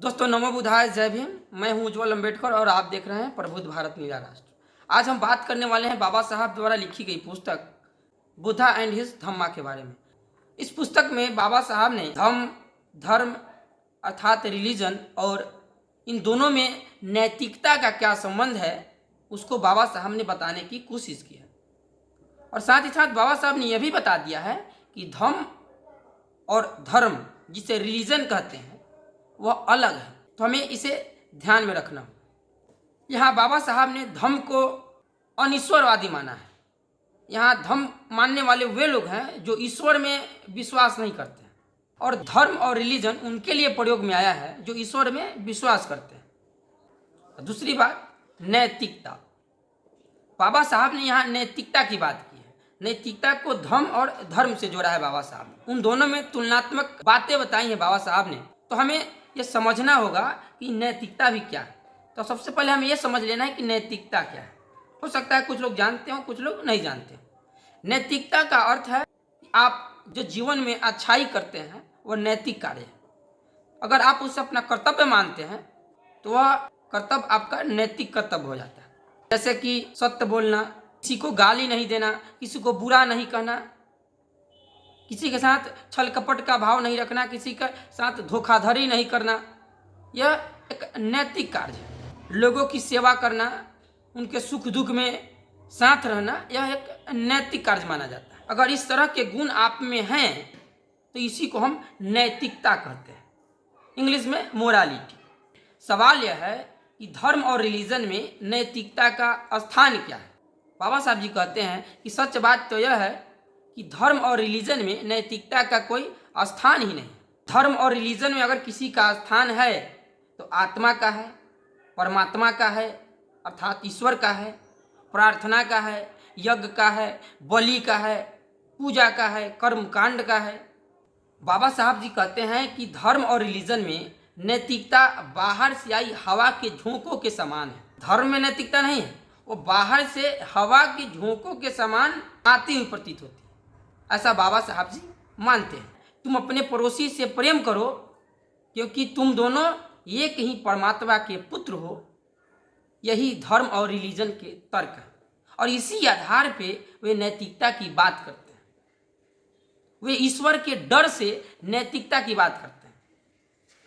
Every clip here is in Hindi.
दोस्तों नमो बुद्धाय, जय भीम। मैं हूं उज्जवल अम्बेडकर और आप देख रहे हैं प्रबुद्ध भारत नीला राष्ट्र। आज हम बात करने वाले हैं बाबा साहब द्वारा लिखी गई पुस्तक बुद्धा एंड हिज धम्मा के बारे में। इस पुस्तक में बाबा साहब ने धर्म अर्थात रिलीजन और इन दोनों में नैतिकता का क्या संबंध है उसको बाबा साहब ने बताने की कोशिश की है। और साथ ही साथ बाबा साहब ने यह भी बता दिया है कि धम्म और धर्म जिसे रिलीजन कहते हैं वह अलग है, तो हमें इसे ध्यान में रखना। यहाँ बाबा साहब ने धम्म को अनिश्वरवादी माना है। यहाँ धम्म मानने वाले वे लोग हैं जो ईश्वर में विश्वास नहीं करते हैं, और धर्म और रिलीजन उनके लिए प्रयोग में आया है जो ईश्वर में विश्वास करते हैं। दूसरी बात, नैतिकता। बाबा साहब ने यहाँ नैतिकता की बात की है। नैतिकता को धम्म और धर्म से जोड़ा है बाबा साहब ने। उन दोनों में तुलनात्मक बातें बताई हैं बाबा साहब ने। तो हमें यह समझना होगा कि नैतिकता भी क्या है। तो सबसे पहले हमें यह समझ लेना है कि नैतिकता क्या है। हो सकता है कुछ लोग जानते हो, कुछ लोग नहीं जानते। नैतिकता का अर्थ है आप जो जीवन में अच्छाई करते हैं वह नैतिक कार्य है। अगर आप उसे अपना कर्तव्य मानते हैं तो वह कर्तव्य आपका नैतिक कर्तव्य हो जाता है। जैसे कि सत्य बोलना, किसी को गाली नहीं देना, किसी को बुरा नहीं कहना, किसी के साथ छल कपट का भाव नहीं रखना, किसी के साथ धोखाधड़ी नहीं करना, यह एक नैतिक कार्य है। लोगों की सेवा करना, उनके सुख दुख में साथ रहना, यह एक नैतिक कार्य माना जाता है। अगर इस तरह के गुण आप में हैं तो इसी को हम नैतिकता कहते हैं, इंग्लिश में मोरालिटी। सवाल यह है कि धर्म और रिलीजन में नैतिकता का स्थान क्या है। बाबा साहब जी कहते हैं कि सच बात तो यह है कि धर्म और रिलीजन में नैतिकता का कोई स्थान ही नहीं। धर्म और रिलीजन में अगर किसी का स्थान है तो आत्मा का है, परमात्मा का है अर्थात ईश्वर का है, प्रार्थना का है, यज्ञ का है, बलि का है, पूजा का है, कर्म कांड का है। बाबा साहब जी कहते हैं कि धर्म और रिलीजन में नैतिकता बाहर से आई हवा के झोंकों के समान है। धर्म में नैतिकता नहीं है, वो बाहर से हवा के झोंकों के समान आती हुई प्रतीत होती है, ऐसा बाबा साहब जी मानते हैं। तुम अपने पड़ोसी से प्रेम करो क्योंकि तुम दोनों एक ही परमात्मा के पुत्र हो। यही धर्म और रिलीजन के तर्क है, और इसी आधार पे वे नैतिकता की बात करते हैं। वे ईश्वर के डर से नैतिकता की बात करते हैं,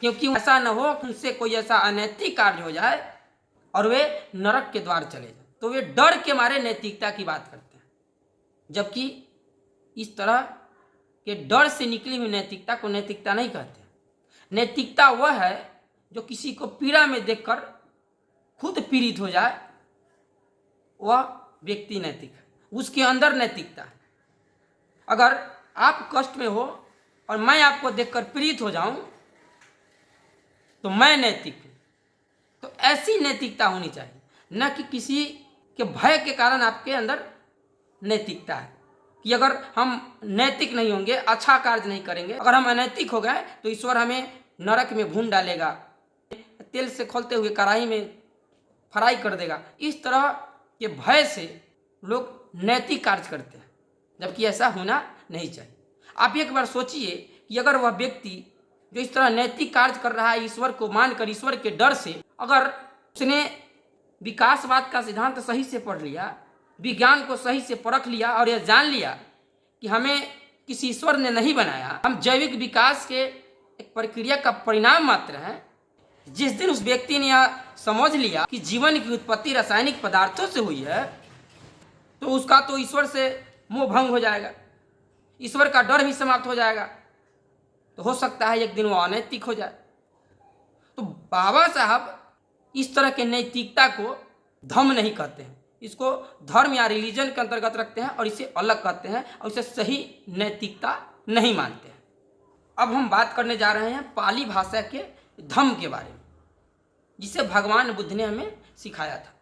क्योंकि ऐसा न हो कि उनसे कोई ऐसा अनैतिक कार्य हो जाए और वे नरक के द्वार चले जाए, तो वे डर के मारे नैतिकता की बात करते हैं। जबकि इस तरह के डर से निकली हुई नैतिकता को नैतिकता नहीं कहते। नैतिकता वह है जो किसी को पीड़ा में देखकर खुद पीड़ित हो जाए, वह व्यक्ति नैतिक है, उसके अंदर नैतिकता है। अगर आप कष्ट में हो और मैं आपको देखकर पीड़ित हो जाऊं तो मैं नैतिक हूं। तो ऐसी नैतिकता होनी चाहिए, न कि किसी के भय के कारण आपके अंदर नैतिकता है कि अगर हम नैतिक नहीं होंगे, अच्छा कार्य नहीं करेंगे, अगर हम अनैतिक हो गए तो ईश्वर हमें नरक में भून डालेगा, तेल से खोलते हुए कढ़ाई में फ्राई कर देगा। इस तरह के भय से लोग नैतिक कार्य करते हैं, जबकि ऐसा होना नहीं चाहिए। आप एक बार सोचिए कि अगर वह व्यक्ति जो इस तरह नैतिक कार्य कर रहा है ईश्वर को मानकर, ईश्वर के डर से, अगर उसने विकासवाद का सिद्धांत सही से पढ़ लिया, विज्ञान को सही से परख लिया और यह जान लिया कि हमें किसी ईश्वर ने नहीं बनाया, हम जैविक विकास के एक प्रक्रिया का परिणाम मात्र हैं। जिस दिन उस व्यक्ति ने यह समझ लिया कि जीवन की उत्पत्ति रासायनिक पदार्थों से हुई है, तो उसका तो ईश्वर से मोह भंग हो जाएगा, ईश्वर का डर भी समाप्त हो जाएगा। तो हो सकता है एक दिन वो अनैतिक हो जाए। तो बाबा साहब इस तरह के नैतिकता को धम्म नहीं कहते हैं, इसको धर्म या रिलीजन के अंतर्गत रखते हैं और इसे अलग कहते हैं और इसे सही नैतिकता नहीं मानते हैं। अब हम बात करने जा रहे हैं पाली भाषा के धम्म के बारे में, जिसे भगवान बुद्ध ने हमें सिखाया था।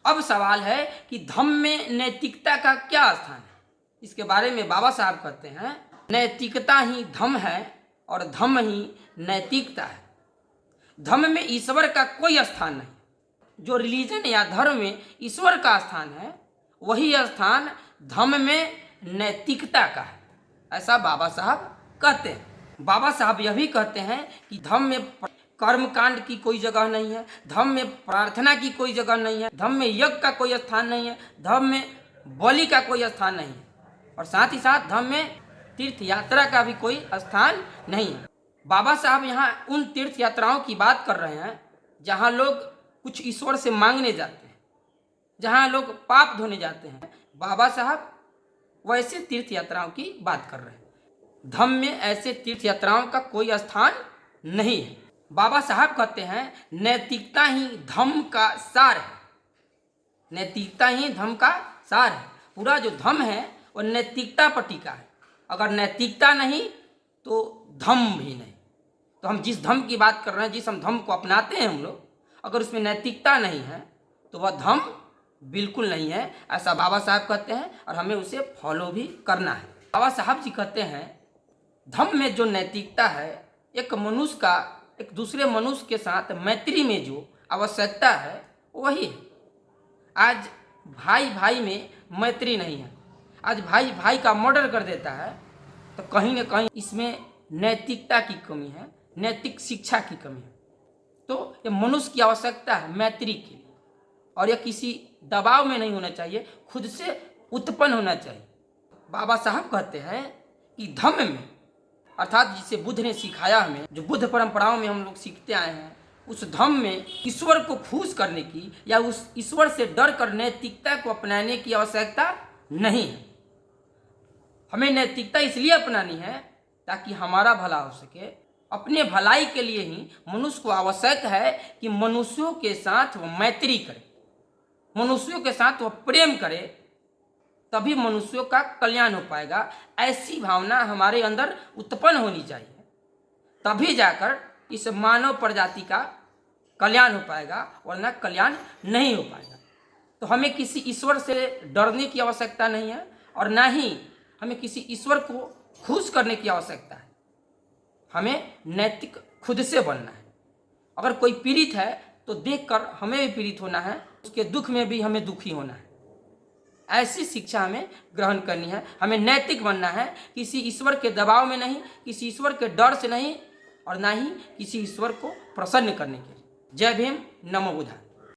अब सवाल है कि धम्म में नैतिकता का क्या स्थान है। इसके बारे में बाबा साहब कहते हैं, नैतिकता ही धम्म है और धम्म ही नैतिकता है। धम्म में ईश्वर का कोई स्थान नहीं। जो रिलीजन या धर्म में ईश्वर का स्थान है, वही स्थान धम्म में नैतिकता का है, ऐसा बाबा साहब कहते हैं। बाबा साहब यह भी कहते हैं कि धम्म में कर्म कांड की कोई जगह नहीं है, धर्म में प्रार्थना की कोई जगह नहीं है, धर्म में यज्ञ का कोई स्थान नहीं है, धर्म में बलि का कोई स्थान नहीं है, और साथ ही साथ धर्म में तीर्थ यात्रा का भी कोई स्थान नहीं है। बाबा साहब यहाँ उन तीर्थ यात्राओं की बात कर रहे हैं जहाँ लोग कुछ ईश्वर से मांगने जाते हैं, जहाँ लोग पाप धोने जाते हैं। बाबा साहब वैसे तीर्थ यात्राओं की बात कर रहे हैं। धर्म में ऐसे तीर्थ यात्राओं का कोई स्थान नहीं है। बाबा साहब कहते हैं नैतिकता ही धर्म का सार है, नैतिकता ही धर्म का सार है। पूरा जो धर्म है वो नैतिकता पर टिका है। अगर नैतिकता नहीं तो धर्म भी नहीं। तो हम जिस धर्म की बात कर रहे हैं, जिस हम धर्म को अपनाते हैं हम लोग, अगर उसमें नैतिकता नहीं है तो वह धर्म बिल्कुल नहीं है, ऐसा बाबा साहब कहते हैं, और हमें उसे फॉलो भी करना है। बाबा साहब जी कहते हैं धर्म में जो नैतिकता है, एक मनुष्य का एक दूसरे मनुष्य के साथ मैत्री में जो आवश्यकता है वही है। आज भाई भाई में मैत्री नहीं है, आज भाई भाई का मर्डर कर देता है, तो कहीं ना कहीं इसमें नैतिकता की कमी है, नैतिक शिक्षा की कमी है। तो ये मनुष्य की आवश्यकता है मैत्री के लिए, और यह किसी दबाव में नहीं होना चाहिए, खुद से उत्पन्न होना चाहिए। बाबा साहब कहते हैं कि धर्म में, अर्थात जिसे बुद्ध ने सिखाया हमें, जो बुद्ध परंपराओं में हम लोग सीखते आए हैं, उस धर्म में ईश्वर को खुश करने की या उस ईश्वर से डर कर नैतिकता को अपनाने की आवश्यकता नहीं है। हमें नैतिकता इसलिए अपनानी है ताकि हमारा भला हो सके। अपने भलाई के लिए ही मनुष्य को आवश्यक है कि मनुष्यों के साथ वह मैत्री करे, मनुष्यों के साथ वह प्रेम करे, तभी मनुष्यों का कल्याण हो पाएगा। ऐसी भावना हमारे अंदर उत्पन्न होनी चाहिए, तभी जाकर इस मानव प्रजाति का कल्याण हो पाएगा, वरना कल्याण नहीं हो पाएगा। तो हमें किसी ईश्वर से डरने की आवश्यकता नहीं है, और ना ही हमें किसी ईश्वर को खुश करने की आवश्यकता है। हमें नैतिक खुद से बनना है। अगर कोई पीड़ित है तो देखकर हमें भी पीड़ित होना है, उसके दुख में भी हमें दुखी होना है। ऐसी शिक्षा हमें ग्रहण करनी है। हमें नैतिक बनना है, किसी ईश्वर के दबाव में नहीं, किसी ईश्वर के डर से नहीं, और ना ही किसी ईश्वर को प्रसन्न करने के लिए। जय भीम, नमो बुद्धाय।